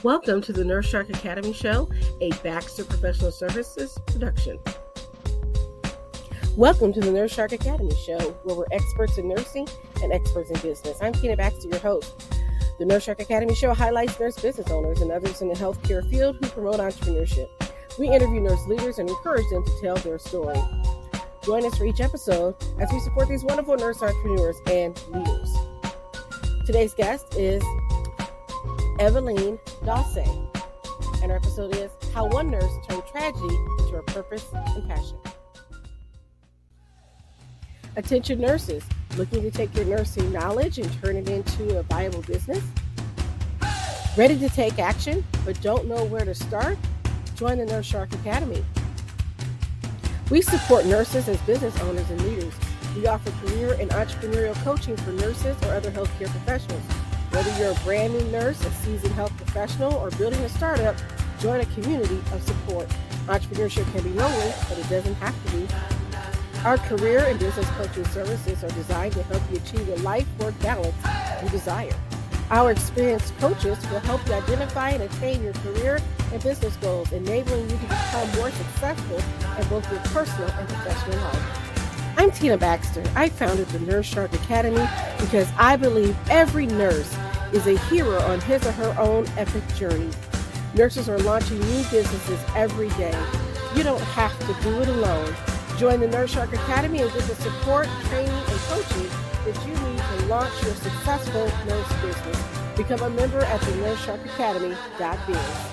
Welcome to the Nurse Shark Academy Show, a Baxter Professional Services production. Welcome to the Nurse Shark Academy Show, where we're experts in nursing and experts in business. I'm Tina Baxter, your host. The Nurse Shark Academy Show highlights nurse business owners and others in the healthcare field who promote entrepreneurship. We interview nurse leaders and encourage them to tell their story. Join us for each episode as we support these wonderful nurse entrepreneurs and leaders. Today's guest is Yvaline Dorce, and our episode is How One Nurse Turned Tragedy into Her Purpose and Passion. Attention nurses, looking to take your nursing knowledge and turn it into a viable business? Ready to take action, but don't know where to start? Join the Nurse Shark Academy. We support nurses as business owners and leaders. We offer career and entrepreneurial coaching for nurses or other healthcare professionals. Whether you're a brand new nurse, a seasoned health professional, or building a startup, join a community of support. Entrepreneurship can be lonely, but it doesn't have to be. Our career and business coaching services are designed to help you achieve the life-work balance you desire. Our experienced coaches will help you identify and attain your career and business goals, enabling you to become more successful in both your personal and professional life. I'm Tina Baxter. I founded the Nurse Shark Academy because I believe every nurse is a hero on his or her own epic journey. Nurses are launching new businesses every day. You don't have to do it alone. Join the Nurse Shark Academy and get the support, training, and coaching that you need to launch your successful nurse business. Become a member at the nursesharkacademy.biz.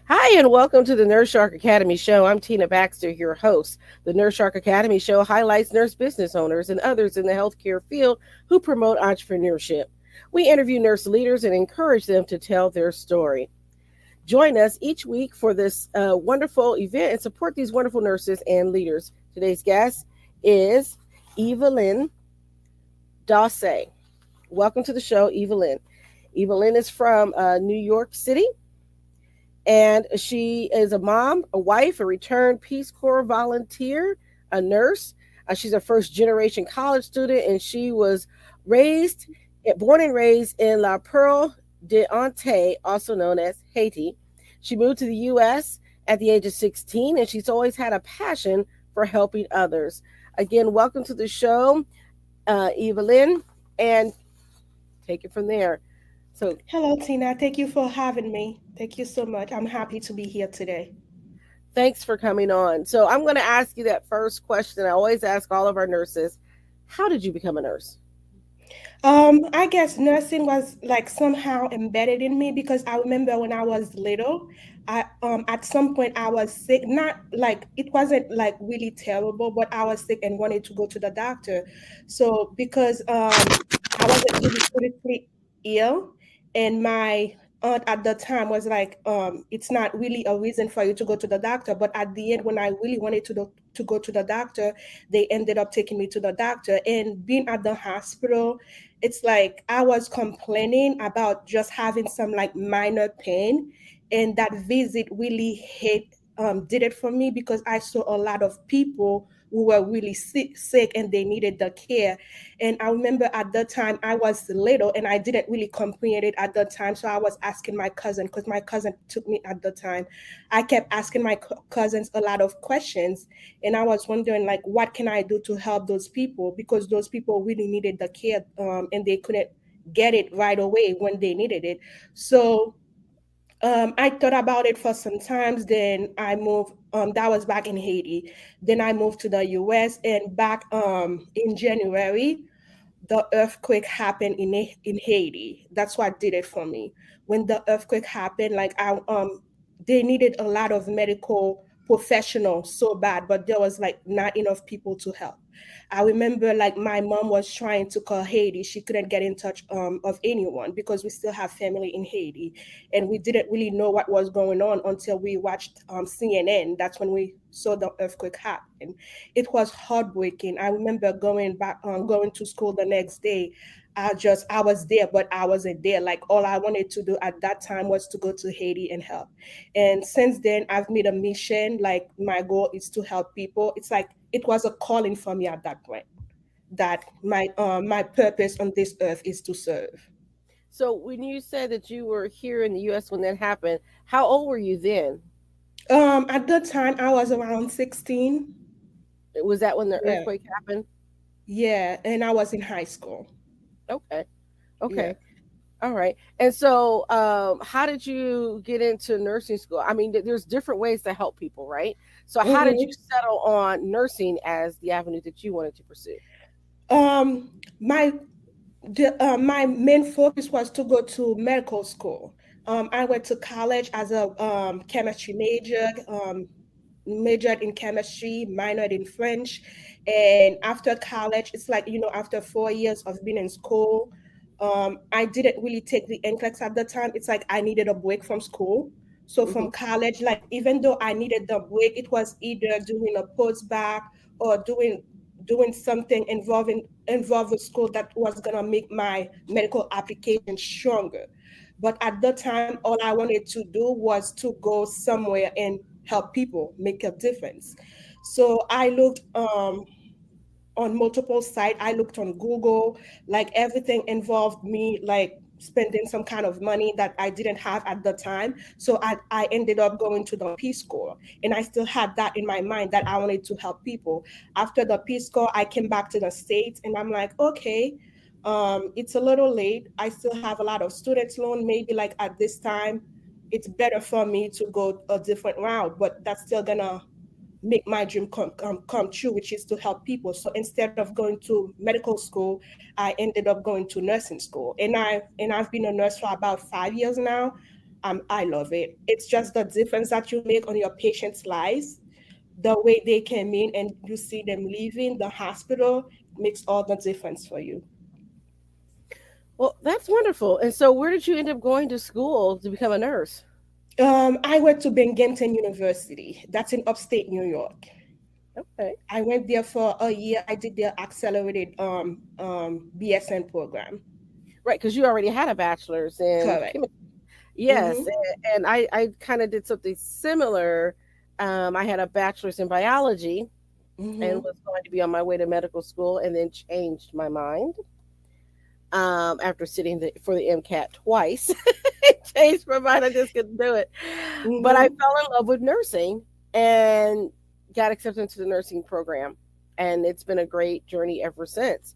Hi, and welcome to the Nurse Shark Academy Show. I'm Tina Baxter, your host. The Nurse Shark Academy Show highlights nurse business owners and others in the healthcare field who promote entrepreneurship. We interview nurse leaders and encourage them to tell their story. Join us each week for this wonderful event and support these wonderful nurses and leaders. Today's guest is Yvaline Dorce. Welcome to the show, Yvaline. Yvaline is from New York City. And she is a mom, a wife, a returned Peace Corp volunteer, a nurse. She's a first-generation college student, and she was born and raised in La Perle de Antilles, also known as Haiti. She moved to the U.S. at the age of 16, and she's always had a passion for helping others. Again, welcome to the show, Yvaline, and take it from there. So, hello, Tina. Thank you for having me. Thank you so much. I'm happy to be here today. Thanks for coming on. So I'm going to ask you that first question. I always ask all of our nurses, how did you become a nurse? I guess nursing was like somehow embedded in me because I remember when I was little, at some point I was sick. Not like it wasn't like really terrible, but I was sick and wanted to go to the doctor. So because I wasn't really critically ill, and my aunt at the time was like, it's not really a reason for you to go to the doctor. But at the end, when I really wanted to go to the doctor, they ended up taking me to the doctor. And being at the hospital, it's like I was complaining about just having some like minor pain. And that visit really did it for me because I saw a lot of people who were really sick and they needed the care. And I remember at the time I was little and I didn't really comprehend it at the time. So I was asking my cousin, because my cousin took me at the time. I kept asking my cousins a lot of questions. And I was wondering, like, what can I do to help those people? Because those people really needed the care and they couldn't get it right away when they needed it. So I thought about it for some times. Then I moved. That was back in Haiti. Then I moved to the U.S. and back in January, the earthquake happened in Haiti. That's what did it for me. When the earthquake happened, like they needed a lot of medical professionals so bad, but there was like not enough people to help. I remember like my mom was trying to call Haiti. She couldn't get in touch of anyone because we still have family in Haiti. And we didn't really know what was going on until we watched CNN. That's when we saw the earthquake happen. It was heartbreaking. I remember going to school the next day. I was there, but I wasn't there. Like all I wanted to do at that time was to go to Haiti and help. And since then, I've made a mission. Like my goal is to help people. It's like it was a calling for me at that point. that my purpose on this earth is to serve. So when you said that you were here in the U.S. when that happened, how old were you then? At the time I was around 16. Was that when the Yeah. earthquake happened? Yeah, and I was in high school. Okay. Yeah. Okay. All right. And so, how did you get into nursing school? I mean, there's different ways to help people, right? So, how did you Mm-hmm. settle on nursing as the avenue that you wanted to pursue? My my main focus was to go to medical school. I went to college as a chemistry major, majored in chemistry, minored in French. And after college, it's like, after 4 years of being in school, I didn't really take the NCLEX at the time. It's like I needed a break from school. So Hmm. from college, like even though I needed the break, it was either doing a postbac or doing something involved with school that was gonna make my medical application stronger. But at the time, all I wanted to do was to go somewhere and help people, make a difference. So I looked on multiple sites. I looked on Google, like everything involved me like spending some kind of money that I didn't have at the time. So I ended up going to the Peace Corps. And I still had that in my mind that I wanted to help people. After the Peace Corps, I came back to the States and I'm like, okay, it's a little late. I still have a lot of students loan. Maybe like at this time, it's better for me to go a different route, but that's still gonna make my dream come true, which is to help people. So instead of going to medical school, I ended up going to nursing school, and I've been a nurse for about 5 years now. I love it. It's just the difference that you make on your patients' lives, the way they came in and you see them leaving the hospital makes all the difference for you. Well, that's wonderful. And so, where did you end up going to school to become a nurse? I went to Binghamton University. That's in upstate New York. Okay. I went there for a year. I did their accelerated BSN program. Right, because you already had a bachelor's in Correct. chemistry. Yes, Mm-hmm. and I kind of did something similar. I had a bachelor's in biology and Mm-hmm. was going to be on my way to medical school, and then changed my mind after sitting for the MCAT twice. Changed my mind. I just couldn't do it. But I Mm-hmm. fell in love with nursing and got accepted into the nursing program. And it's been a great journey ever since.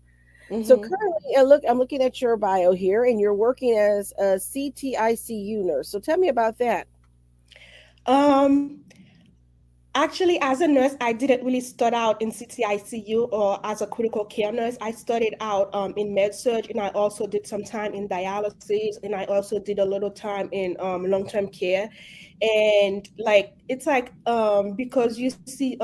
So Mm-hmm. currently, look, I'm looking at your bio here, and you're working as a CTICU nurse. So tell me about that. Um, Actually, as a nurse, I didn't really start out in CTICU or as a critical care nurse. I started out in med surg, and I also did some time in dialysis, and I also did a little time in long-term care. And like it's like because you see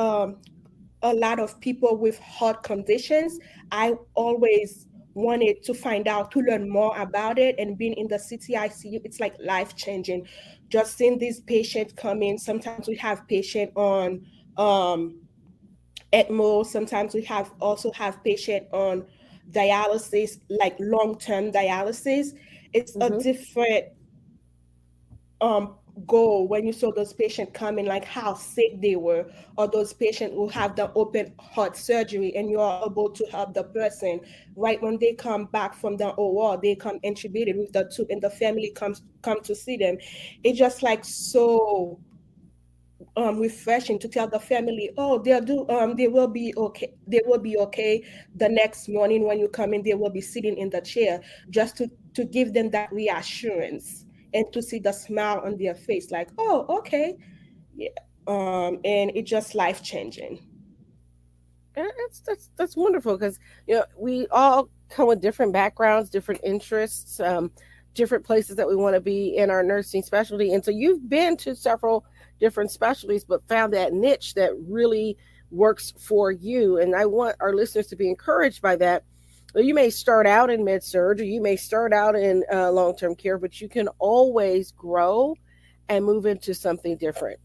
a lot of people with heart conditions, I always wanted to find out, to learn more about it. And being in the CTICU, it's like life changing. Just seeing these patients come in. Sometimes we have patient on um, ECMO. Sometimes we also have patient on dialysis, like long term dialysis. It's a Hmm. different um goal when you saw those patients coming, like how sick they were, or those patients who have the open heart surgery and you are able to help the person right when they come back from the OR, they come intubated with the tube and the family come to see them. It's just like so refreshing to tell the family, oh, they will be okay, the next morning when you come in, they will be sitting in the chair, just to give them that reassurance and to see the smile on their face, like, oh, okay. Yeah. And it's just life changing. That's wonderful because we all come with different backgrounds, different interests, different places that we want to be in our nursing specialty. And so you've been to several different specialties, but found that niche that really works for you. And I want our listeners to be encouraged by that. Well, you may start out in med surg, or you may start out in long term care, but you can always grow and move into something different.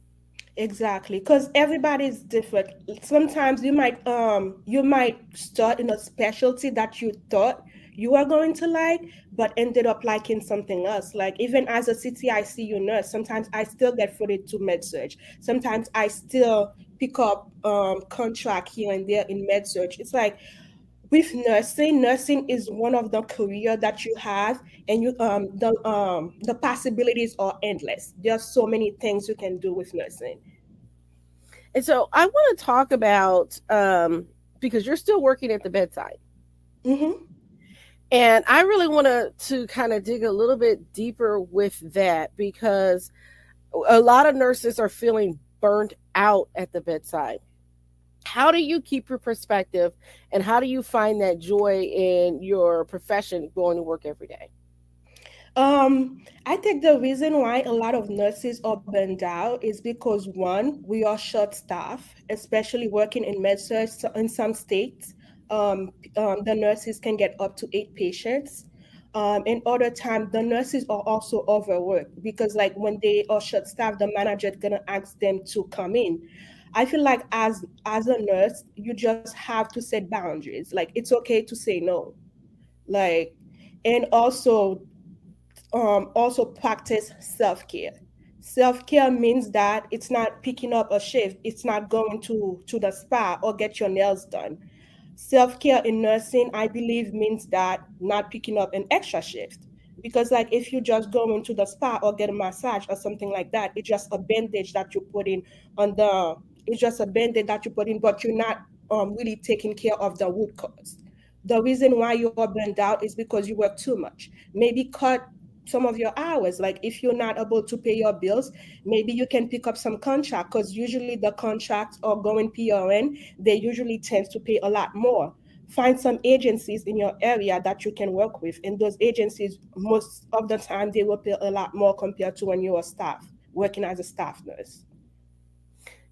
Exactly, because everybody's different. Sometimes you might start in a specialty that you thought you were going to like, but ended up liking something else. Like even as a CTICU nurse, sometimes I still get floated to med surg. Sometimes I still pick up contract here and there in med surg. It's like with nursing is one of the career that you have, and the possibilities are endless. There's so many things you can do with nursing. And so I want to talk about because you're still working at the bedside. Mm-hmm. And I really want to kind of dig a little bit deeper with that because a lot of nurses are feeling burnt out at the bedside. How do you keep your perspective and how do you find that joy in your profession going to work every day? I think the reason why a lot of nurses are burned out is because one, we are short staff, especially working in med surg in some states. The nurses can get up to 8 patients. In other time, the nurses are also overworked because, like, when they are short staffed, the manager is gonna ask them to come in. I feel like as a nurse, you just have to set boundaries. Like, it's okay to say no. Like, and also practice self-care. Self-care means that it's not picking up a shift, it's not going to the spa or get your nails done. Self-care in nursing, I believe, means that not picking up an extra shift, because like if you just go into the spa or get a massage or something like that, it's just a bandage that you put in on the it's just a bandage that you put in, but you're not really taking care of the root cause. The reason why you're burned out is because you work too much. Maybe cut some of your hours. Like if you're not able to pay your bills, maybe you can pick up some contract, because usually the contracts are going PRN. They usually tend to pay a lot more. Find some agencies in your area that you can work with, and those agencies most of the time they will pay a lot more compared to when you're a staff working as a staff nurse.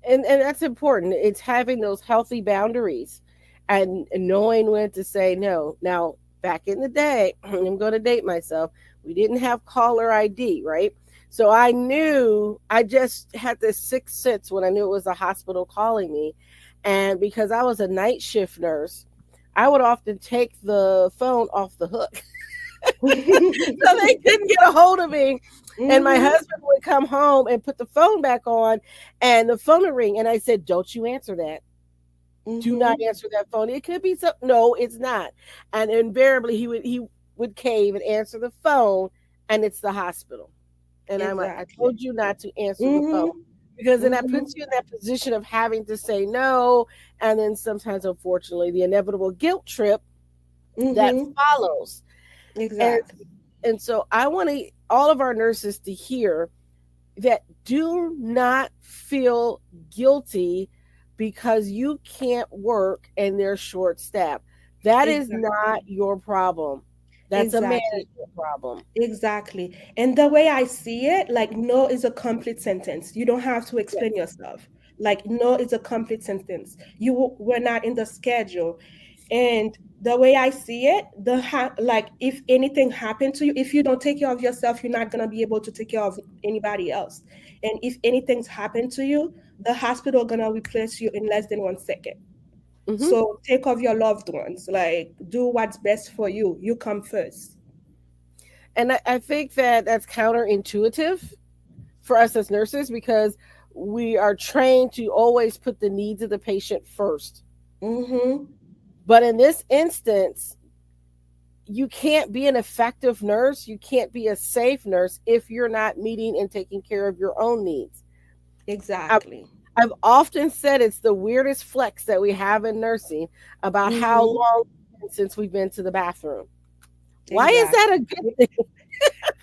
And that's important. It's having those healthy boundaries and knowing when to say no. Now, back in the day, I'm going to date myself. We didn't have caller ID, right? So I knew I just had this sixth sense when I knew it was a hospital calling me. And because I was a night shift nurse, I would often take the phone off the hook so they couldn't get a hold of me. And my Hmm. husband would come home and put the phone back on, and the phone would ring. And I said, "Don't you answer that. Do not Hmm. answer that phone. It could be some. No, it's not." And invariably, he would cave and answer the phone, and it's the hospital. And I'm like, "I Exactly. told you not to answer the phone." Hmm. Because then that Hmm. puts you in that position of having to say no. And then sometimes, unfortunately, the inevitable guilt trip that Hmm. follows. And Exactly. and so I want all of our nurses to hear that do not feel guilty because you can't work and they're short staffed. That is Exactly. not your problem. That's a Exactly. management problem. Exactly. And the way I see it, like no is a complete sentence. You don't have to explain Yes. yourself. Like no is a complete sentence. Were not in the schedule. And the way I see it, like if anything happened to you, if you don't take care of yourself, you're not gonna be able to take care of anybody else. And if anything's happened to you, the hospital gonna replace you in less than 1 second. Hmm. So take of your loved ones. Like do what's best for you. You come first. And I think that that's counterintuitive for us as nurses because we are trained to always put the needs of the patient first. Mm-hmm. But in this instance, you can't be an effective nurse, you can't be a safe nurse if you're not meeting and taking care of your own needs. I've, Exactly. I've often said it's the weirdest flex that we have in nursing about how Mm-hmm. long it's been since we've been to the bathroom. Why is that a Exactly. good thing?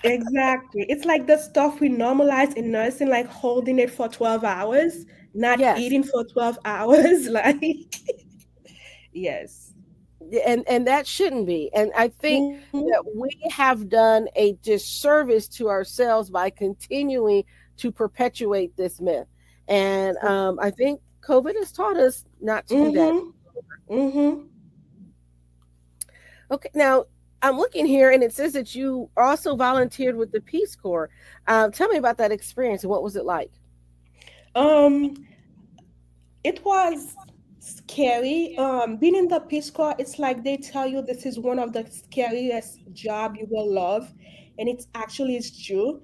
Exactly. It's like the stuff we normalize in nursing, like holding it for 12 hours, not Yes. eating for 12 hours. Like, yes. And that shouldn't be. And I think Mm-hmm. that we have done a disservice to ourselves by continuing to perpetuate this myth. And I think COVID has taught us not to do that. Mm-hmm. Mm-hmm. Okay, now I'm looking here and it says that you also volunteered with the Peace Corps. Tell me about that experience and what was it like? Um, it was scary. Being in the Peace Corps, it's like they tell you this is one of the scariest job you will love, and it's actually is true.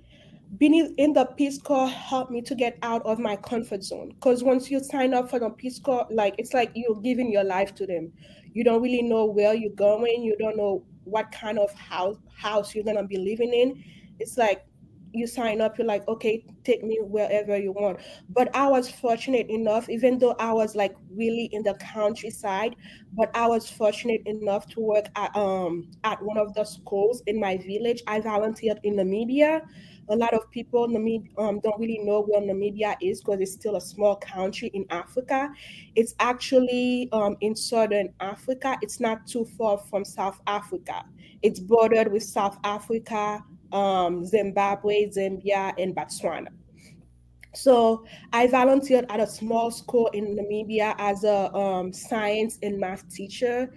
Being in the Peace Corps helped me to get out of my comfort zone. Because once you sign up for the Peace Corps, like it's like you're giving your life to them. You don't really know where you're going. You don't know what kind of house you're gonna be living in. It's like you sign up, you're like, okay, take me wherever you want. But I was fortunate enough, even though I was like really in the countryside, but I was fortunate enough to work at one of the schools in my village. I volunteered in Namibia. A lot of people don't really know where Namibia is because it's still a small country in Africa. It's actually in southern Africa. It's not too far from South Africa. It's bordered with South Africa, Zimbabwe, Zambia, and Botswana. So I volunteered at a small school in Namibia as a science and math teacher.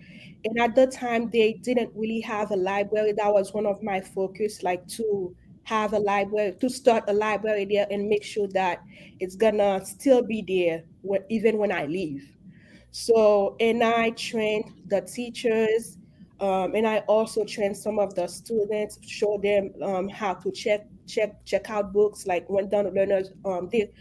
And at the time, they didn't really have a library. That was one of my focus, like to have a library, to start a library there and make sure that it's gonna still be there even when I leave. So, and I trained the teachers, and I also trained some of the students, show them how to check out books, like when the learners,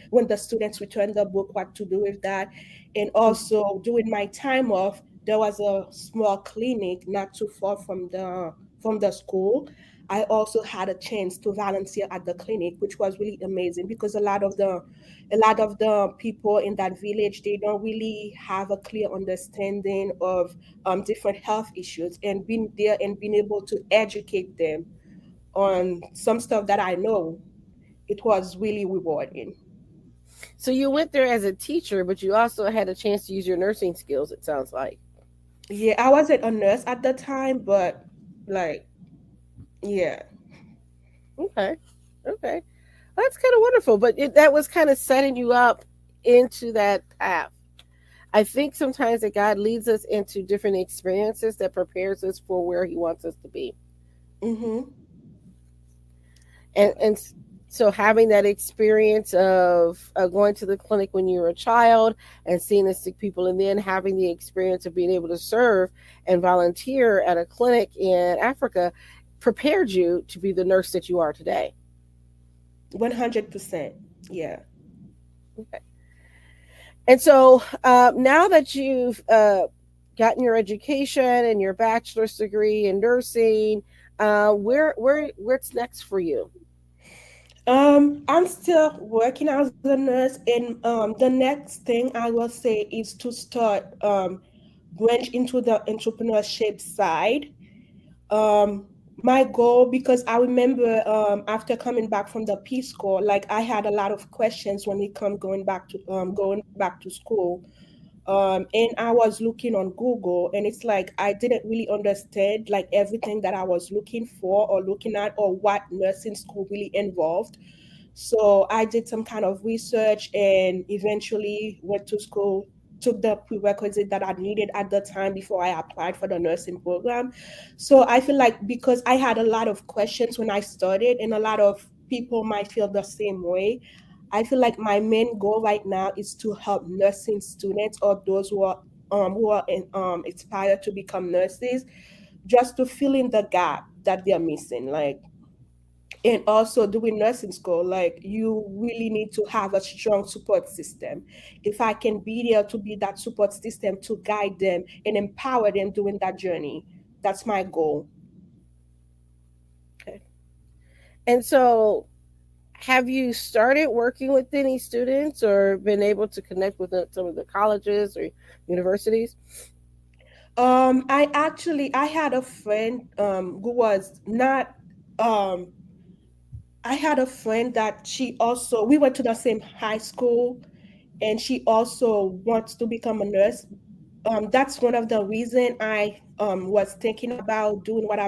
when the students return the book, what to do with that. And also during my time off, there was a small clinic not too far from the school. I also had a chance to volunteer at the clinic, which was really amazing because a lot of the people in that village, they don't really have a clear understanding of different health issues, and being there and being able to educate them on some stuff that I know, it was really rewarding. So you went there as a teacher, but you also had a chance to use your nursing skills, it sounds like. Yeah, I wasn't a nurse at the time, but like, yeah. Okay. Okay. That's kind of wonderful. But that was kind of setting you up into that path. I think sometimes that God leads us into different experiences that prepares us for where He wants us to be. Mm-hmm. And so having that experience of going to the clinic when you were a child and seeing the sick people, and then having the experience of being able to serve and volunteer at a clinic in Africa prepared you to be the nurse that you are today. 100%. Yeah. Okay. And so now that you've gotten your education and your bachelor's degree in nursing, what's next for you? I'm still working as a nurse, and the next thing I will say is to start branch into the entrepreneurship side. Um, my goal, because I remember after coming back from the Peace Corps, like I had a lot of questions when it come going back to school. And I was looking on Google, and it's like I didn't really understand like everything that I was looking for or looking at, or what nursing school really involved. So I did some kind of research and eventually went to school, took the prerequisite that I needed at the time before I applied for the nursing program. So I feel like because I had a lot of questions when I started, and a lot of people might feel the same way, I feel like my main goal right now is to help nursing students or those who are inspired to become nurses, just to fill in the gap that they're missing. Like, and also doing nursing school, like you really need to have a strong support system. If I can be there to be that support system to guide them and empower them during that journey, that's my goal. Okay. And so have you started working with any students or been able to connect with some of the colleges or universities? I had a friend who was not um I had a friend that she also, we went to the same high school, and she also wants to become a nurse. That's one of the reason I was thinking about doing what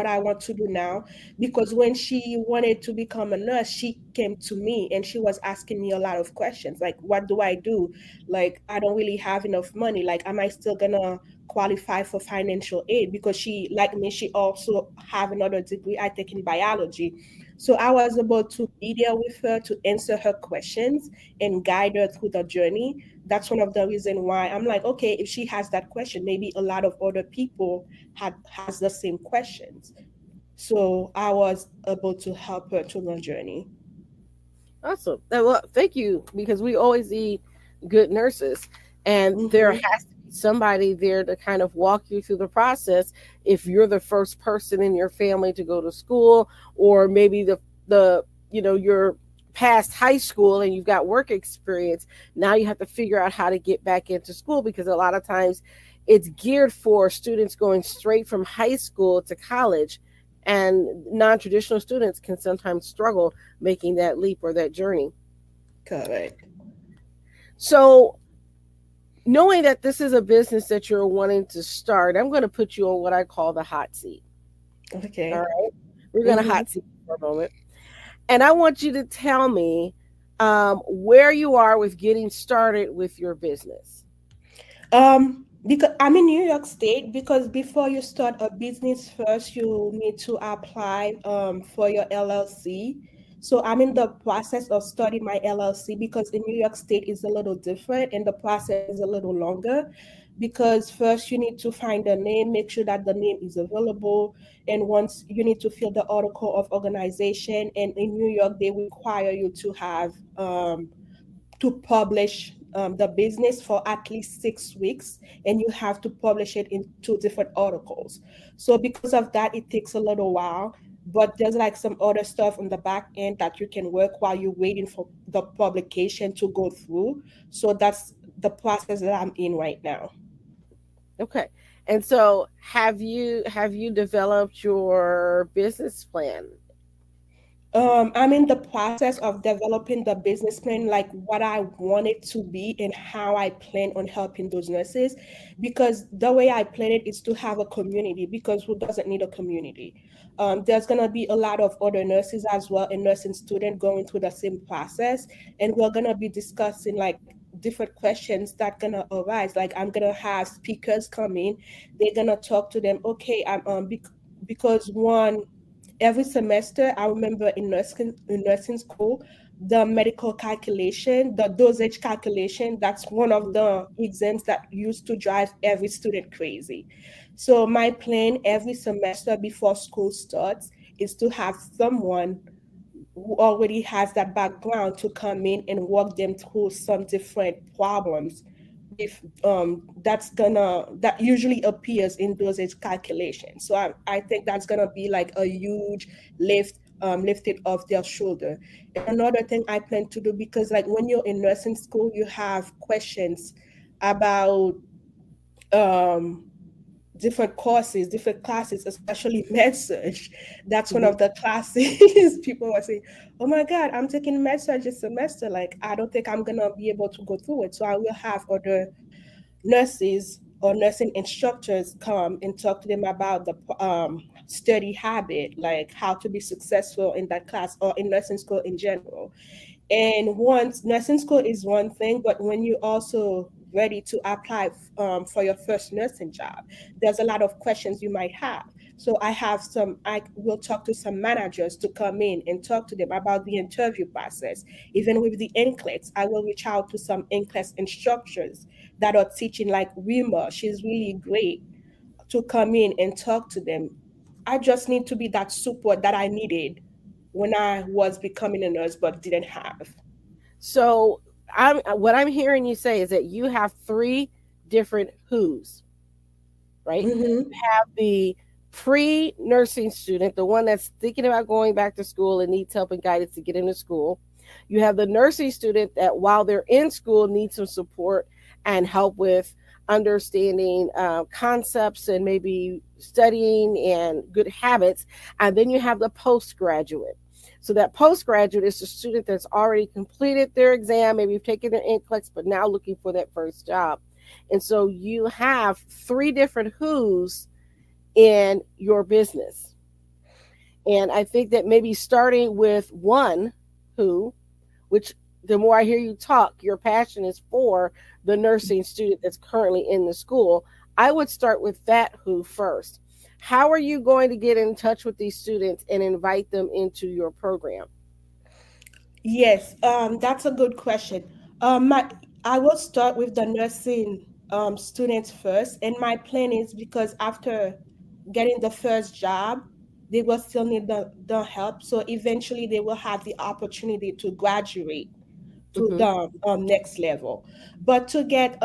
I want to do now, because when she wanted to become a nurse, she came to me and she was asking me a lot of questions, like what do I do? Like, I don't really have enough money. Like, am I still gonna qualify for financial aid? Because she, like me, she also have another degree, I think, in biology. So I was able to be there with her to answer her questions and guide her through the journey. That's one of the reasons why I'm like, okay, if she has that question, maybe a lot of other people has the same questions. So I was able to help her through the journey. Awesome. Well, thank you, because we always need good nurses, and there Mm-hmm. has to be somebody there to kind of walk you through the process if you're the first person in your family to go to school, or maybe the you're past high school and you've got work experience. Now you have to figure out how to get back into school, because a lot of times it's geared for students going straight from high school to college, and non-traditional students can sometimes struggle making that leap or that journey. Correct. So, knowing that this is a business that you're wanting to start, I'm going to put you on what I call the hot seat. All Okay. right. We're going to Mm-hmm. hot seat for a moment. And I want you to tell me where you are with getting started with your business. Because I'm in New York State, because before you start a business, first you need to apply for your LLC. So I'm in the process of starting my LLC, because in New York State is a little different and the process is a little longer, because first you need to find a name, make sure that the name is available, and once you need to fill the article of organization, and in New York they require you to publish the business for at least 6 weeks, and you have to publish it in 2 different articles. So because of that, it takes a little while, but there's like some other stuff on the back end that you can work while you're waiting for the publication to go through. So that's the process that I'm in right now. Okay. And so have you developed your business plan? I'm in the process of developing the business plan, like what I want it to be and how I plan on helping those nurses. Because the way I plan it is to have a community, because who doesn't need a community? There's going to be a lot of other nurses as well, and nursing students going through the same process. And we're going to be discussing like different questions that going to arise. Like I'm going to have speakers come in, they're going to talk to them. Okay, because one, every semester, I remember in nursing school, the medical calculation, the dosage calculation, that's one of the exams that used to drive every student crazy. So my plan every semester before school starts is to have someone who already has that background to come in and walk them through some different problems with that usually appears in dosage calculation. So I think that's gonna be like a huge lifted off their shoulder. And another thing I plan to do, because like when you're in nursing school, you have questions about um different courses, different classes, especially med surg. That's one Mhm. of the classes people are saying, "Oh my God, I'm taking med surg this semester. Like, I don't think I'm gonna be able to go through it." So I will have other nurses or nursing instructors come and talk to them about the study habit, like how to be successful in that class or in nursing school in general. And once nursing school is one thing, but when you also ready to apply for your first nursing job, there's a lot of questions you might have. So I will talk to some managers to come in and talk to them about the interview process. Even with the NCLEX, I will reach out to some NCLEX instructors that are teaching, like Rima. She's really great, to come in and talk to them. I just need to be that support that I needed when I was becoming a nurse but didn't have. So, what I'm hearing you say is that you have three different who's, right? You Mm-hmm. have the pre nursing student, the one that's thinking about going back to school and needs help and guidance to get into school. You have the nursing student that, while they're in school, needs some support and help with understanding concepts and maybe studying and good habits. And then you have the postgraduate. So that postgraduate is the student that's already completed their exam, maybe taken their NCLEX, but now looking for that first job. And so you have three different who's in your business. And I think that maybe starting with one who, which the more I hear you talk, your passion is for the nursing student that's currently in the school. I would start with that who first. How are you going to get in touch with these students and invite them into your program? Yes, that's a good question. I will start with the nursing students first, and my plan is, because after getting the first job, they will still need the help. So eventually, they will have the opportunity to graduate to Mm-hmm. the next level. But to get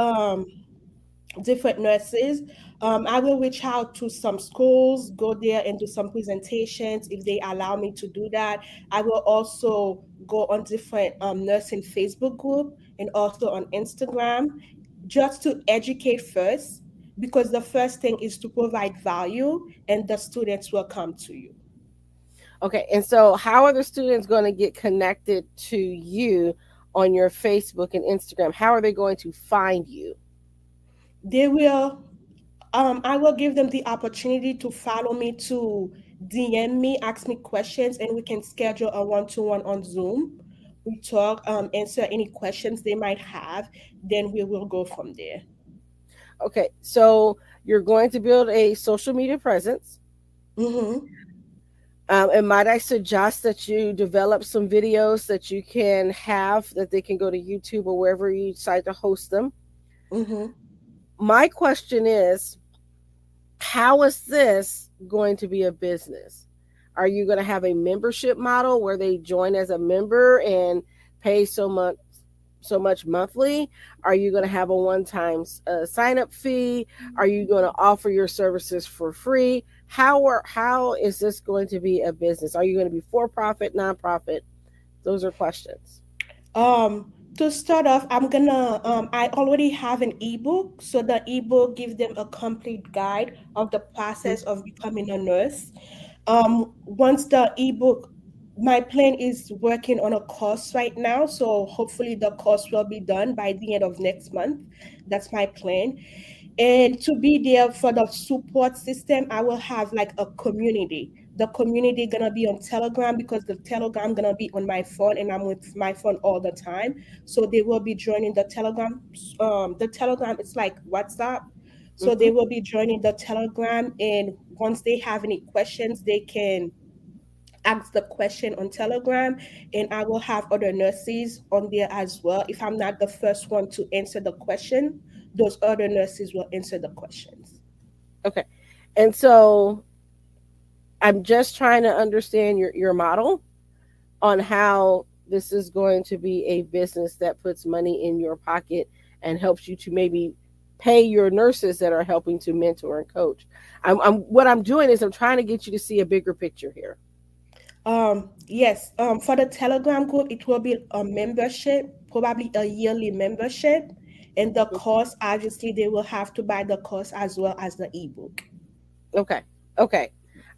different nurses. I will reach out to some schools, go there and do some presentations if they allow me to do that. I will also go on different nursing Facebook group and also on Instagram just to educate first, because the first thing is to provide value and the students will come to you. Okay, and so how are the students going to get connected to you on your Facebook and Instagram? How are they going to find you? They will I will give them the opportunity to follow me, to DM me, ask me questions, and we can schedule a one-to-one on Zoom. We talk, answer any questions they might have, then we will go from there. Okay, so you're going to build a social media presence. Mm-hmm. And might I suggest that you develop some videos that you can have that they can go to YouTube or wherever you decide to host them? Mm-hmm. My question is, how is this going to be a business? Are you going to have a membership model where they join as a member and pay so much monthly? Are you going to have a one-time sign up fee? Are you going to offer your services for free? How is this going to be a business? Are you going to be for profit, nonprofit? Those are questions. To start off, I already have an ebook. So the ebook gives them a complete guide of the process of becoming a nurse. Once the ebook, my plan is working on a course right now. So hopefully the course will be done by the end of next month. That's my plan. And to be there for the support system, I will have like a community. The community gonna be on Telegram, because the Telegram gonna be on my phone and I'm with my phone all the time. So they will be joining the Telegram. The Telegram, it's like WhatsApp. So Mm-hmm. they will be joining the Telegram, and once they have any questions, they can ask the question on Telegram, and I will have other nurses on there as well. If I'm not the first one to answer the question, those other nurses will answer the questions. Okay, and so I'm just trying to understand your model on how this is going to be a business that puts money in your pocket and helps you to maybe pay your nurses that are helping to mentor and coach. What I'm doing is I'm trying to get you to see a bigger picture here. Yes, for the Telegram group, it will be a membership, probably a yearly membership. And the course, obviously, they will have to buy the course as well as the ebook. Okay. Okay.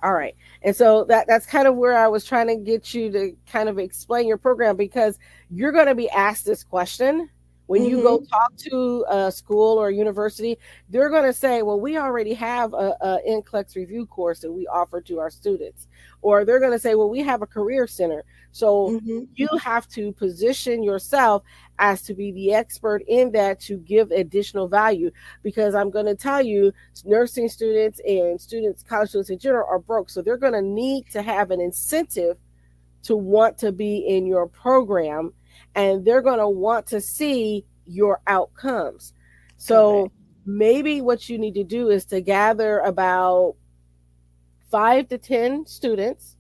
All right. And so that's kind of where I was trying to get you to kind of explain your program, because you're going to be asked this question when you go Mm-hmm. talk to a school or a university. They're going to say, well, we already have a NCLEX review course that we offer to our students. Or they're going to say, well, we have a career center. So Mm-hmm. you have to position yourself as to be the expert in that to give additional value, because I'm going to tell you, nursing students and students, college students in general, are broke. So they're going to need to have an incentive to want to be in your program, and they're going to want to see your outcomes. So Correct. maybe what you need to do is to gather about 5 to 10 students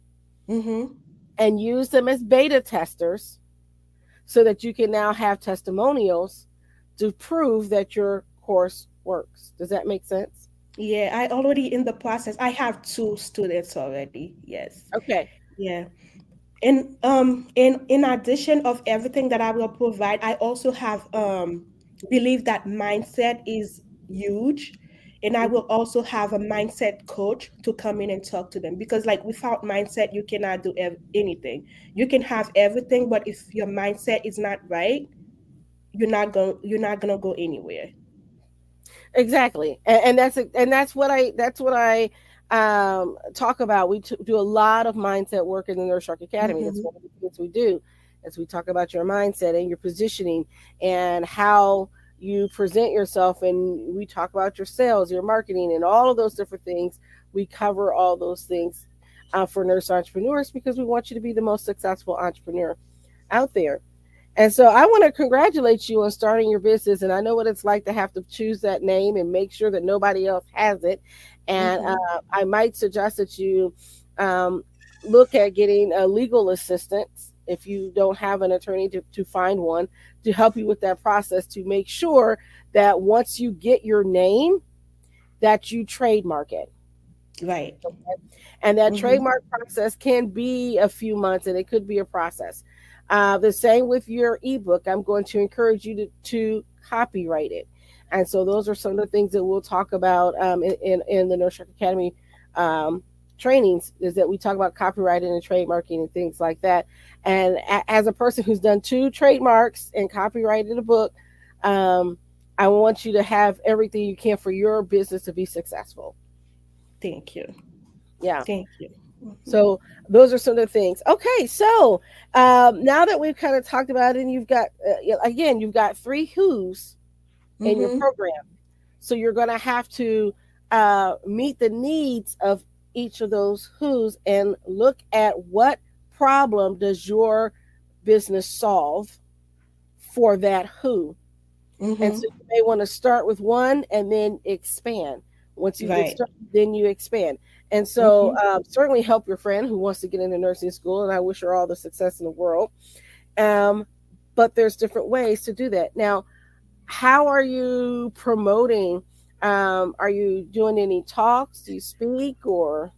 Mm-hmm. and use them as beta testers so that you can now have testimonials to prove that your course works. Does that make sense? Yeah, I already in the process. I have two students already. Yes. Okay. Yeah. And in addition of everything that I will provide, I also have believe that mindset is huge. And I will also have a mindset coach to come in and talk to them, because like without mindset you cannot do anything. You can have everything, but if your mindset is not right, you're not gonna go anywhere. Exactly, and that's what I talk about. We do a lot of mindset work in the Nurse Shark Academy. That's Mm-hmm. one of the things we do, as we talk about your mindset and your positioning and how you present yourself, and we talk about your sales, your marketing, and all of those different things. We cover all those things for nurse entrepreneurs, because we want you to be the most successful entrepreneur out there. And so I want to congratulate you on starting your business. And I know what it's like to have to choose that name and make sure that nobody else has it. And Mm-hmm. I might suggest that you um, look at getting a legal assistance if you don't have an attorney, to find one to help you with that process, to make sure that once you get your name, that you trademark it. Right. And that Mm-hmm. trademark process can be a few months, and it could be a process. The same with your ebook. I'm going to encourage you to copyright it. And so those are some of the things that we'll talk about in the Nurse Shark Academy um, trainings, is that we talk about copywriting and trademarking and things like that. And as a person who's done 2 trademarks and copyrighted a book, um, I want you to have everything you can for your business to be successful. Thank you. Yeah. Thank you. Mm-hmm. So those are some of the things. Okay, so now that we've kind of talked about it, and you've got again, you've got 3 who's in your Mm-hmm. program, so you're going to have to meet the needs of each of those who's and look at what problem does your business solve for that who. And so Mm-hmm. you may want to start with one and then expand. Once you get Right. started, then you expand. And so Mm-hmm. certainly help your friend who wants to get into nursing school, and I wish her all the success in the world. Um, but there's different ways to do that. Now, how are you promoting? Are you doing any talks? Do you speak, or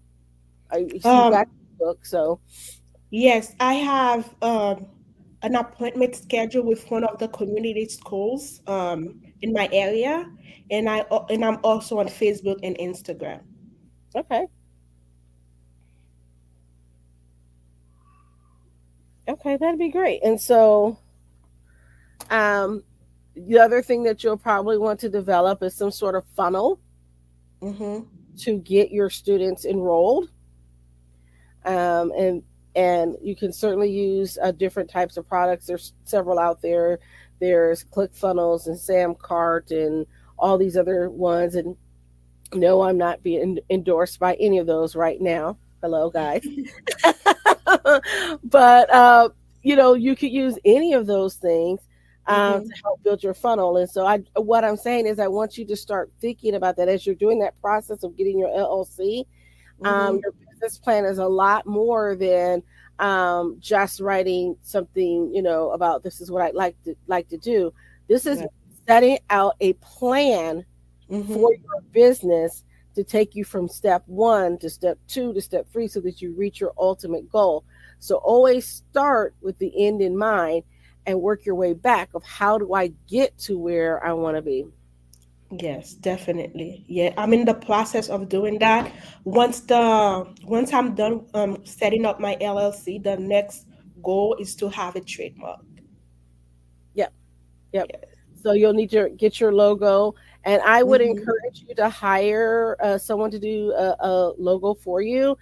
you see you've got Um, the book? So yes, I have an appointment scheduled with one of the community schools in my area, and I'm also on Facebook and Instagram. okay, okay, that'd be great. And so um, the other thing that you'll probably want to develop is some sort of funnel Mm-hmm. to get your students enrolled. Um, and and you can certainly use different types of products. There's several out there. There's ClickFunnels and Samcart and all these other ones. And no, I'm not being endorsed by any of those right now. Hello, guys. But you could use any of those things to Mm-hmm. help build your funnel. And so what I'm saying is, I want you to start thinking about that as you're doing that process of getting your LLC. Mm-hmm. Your business plan is a lot more than just writing something, about this is what I'd like to do. This is Right. setting out a plan for Mm-hmm. your business to take you from step 1 to step 2 to step 3, so that you reach your ultimate goal. So always start with the end in mind and work your way back of how do I get to where I want to be. Yes, definitely. Yeah, I'm in the process of doing that. Once I'm done setting up my LLC, the next goal is to have a trademark. Yep. Yep. Yes. So you'll need to get your logo, and I would Mm-hmm. encourage you to hire someone to do a logo for you.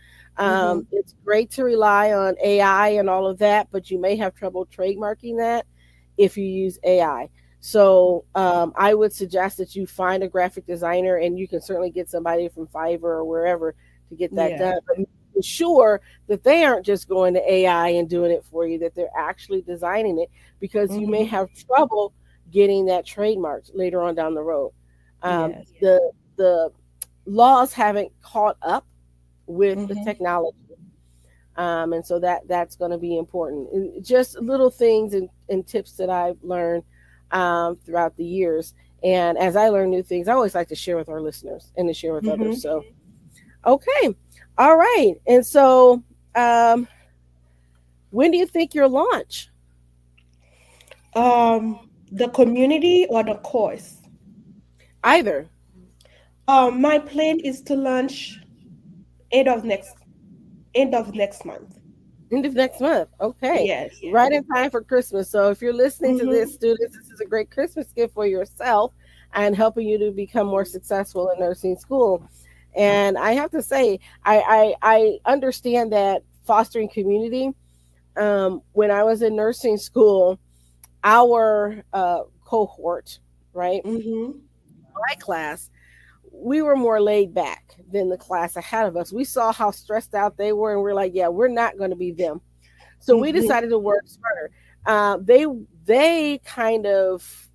Mm-hmm. It's great to rely on AI and all of that, but you may have trouble trademarking that if you use AI. So I would suggest that you find a graphic designer, and you can certainly get somebody from Fiverr or wherever to get that Yeah. done. But make sure that they aren't just going to AI and doing it for you, that they're actually designing it, because you may Mm-hmm. have trouble getting that trademarked later on down the road. Yes. The laws haven't caught up with the Mm-hmm. technology, and so that's going to be important. And just little things and tips that I've learned throughout the years. And as I learn new things, I always like to share with our listeners and to share with others. Mm-hmm. So okay, all right. And so um, when do you think your launch? The community or the course? Either. My plan is to launch end of next end of next month. End of next month. Okay. Yes. Right in time for Christmas. So if you're listening to this, Mm-hmm. students, this is a great Christmas gift for yourself and helping you to become more successful in nursing school. And I have to say, I understand that fostering community. When I was in nursing school, our cohort, right, Mm-hmm. my class, we were more laid back than the class ahead of us. We saw how stressed out they were, and we're like, yeah, we're not going to be them. So we Mm-hmm. decided to work smarter. They kind of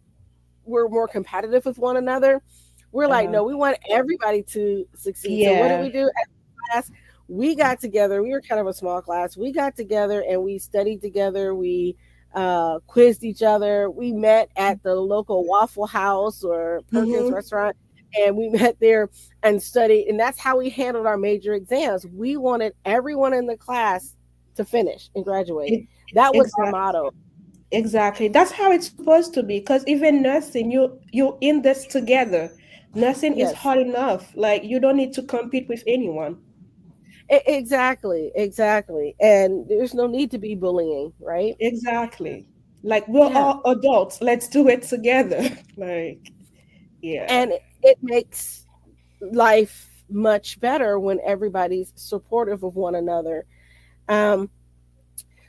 were more competitive with one another. We're like, Uh, no, we want everybody to succeed. So what did yeah. we do as a class? we got together. We were kind of a small class. We got together and we studied together. We quizzed each other. We met at the local Waffle House or Perkins Mm-hmm. restaurant, and we met there and studied. And that's how we handled our major exams. We wanted everyone in the class to finish and graduate. It, That was our exactly. motto. Exactly. That's how it's supposed to be. Because even nursing, you in this together. Nursing is Yes, hard enough. Like you don't need to compete with anyone. exactly, exactly. And there's no need to be bullying, right? Exactly. Like we're Yeah. all adults. Let's do it together. Like, yeah. And it makes life much better when everybody's supportive of one another. Um,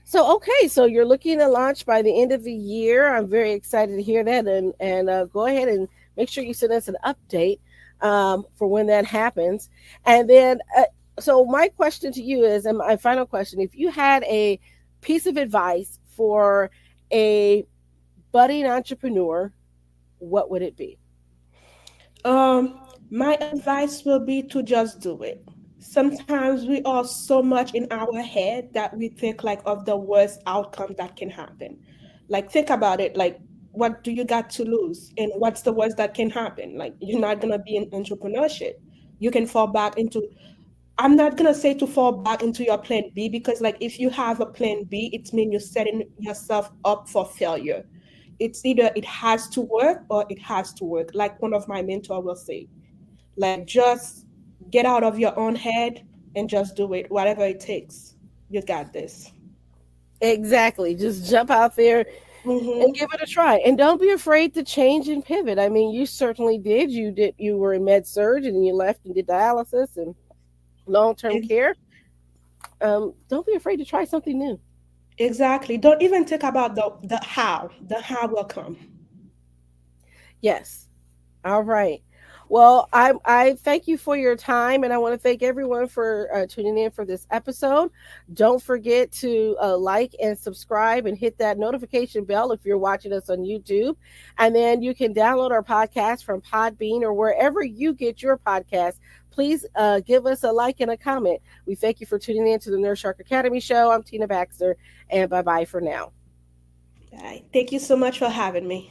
so okay, so you're looking to launch by the end of the year. I'm very excited to hear that, and go ahead and make sure you send us an update for when that happens. And then, so my question to you is, and my final question: if you had a piece of advice for a budding entrepreneur, what would it be? My advice will be to just do it. Sometimes we are so much in our head that we think like of the worst outcome that can happen. Like think about it, like what do you got to lose? And what's the worst that can happen? Like you're not gonna be in entrepreneurship. You can fall back into I'm not gonna say to fall back into your plan B because like if you have a plan B, it means you're setting yourself up for failure. It's either it has to work or it has to work. Like one of my mentor will say, like just get out of your own head and just do it, whatever it takes. You got this. Exactly. Just jump out there and Mm-hmm. give it a try. And don't be afraid to change and pivot. I mean, you certainly did. You were in med surge and you left and did dialysis and long term Ex- care. Don't be afraid to try something new. exactly. Don't even think about the how. The how will come. Yes. All right. Well, I thank you for your time, and I want to thank everyone for tuning in for this episode. Don't forget to like and subscribe and hit that notification bell if you're watching us on YouTube. And then you can download our podcast from Podbean or wherever you get your podcast. Please give us a like and a comment. We thank you for tuning in to the Nurse Shark Academy show. I'm Tina Baxter, and bye bye for now. Bye. Thank you so much for having me.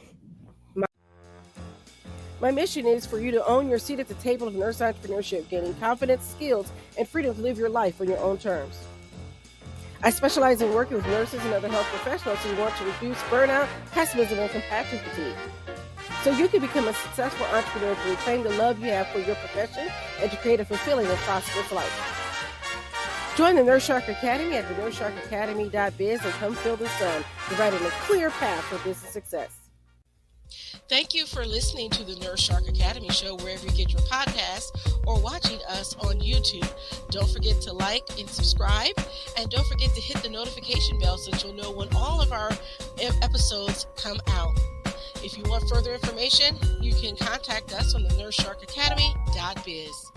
My mission is for you to own your seat at the table of nurse entrepreneurship, gaining confidence, skills, and freedom to live your life on your own terms. I specialize in working with nurses and other health professionals who want to reduce burnout, pessimism, and compassion fatigue. So you can become a successful entrepreneur to reclaim the love you have for your profession and to create a fulfilling and prosperous life. Join the Nurse Shark Academy at thenurseSharkAcademy.biz and come feel the sun, providing a clear path for business success. Thank you for listening to the Nurse Shark Academy show wherever you get your podcasts or watching us on YouTube. Don't forget to like and subscribe, and don't forget to hit the notification bell so that you'll know when all of our episodes come out. If you want further information, you can contact us on the NurseSharkAcademy.biz.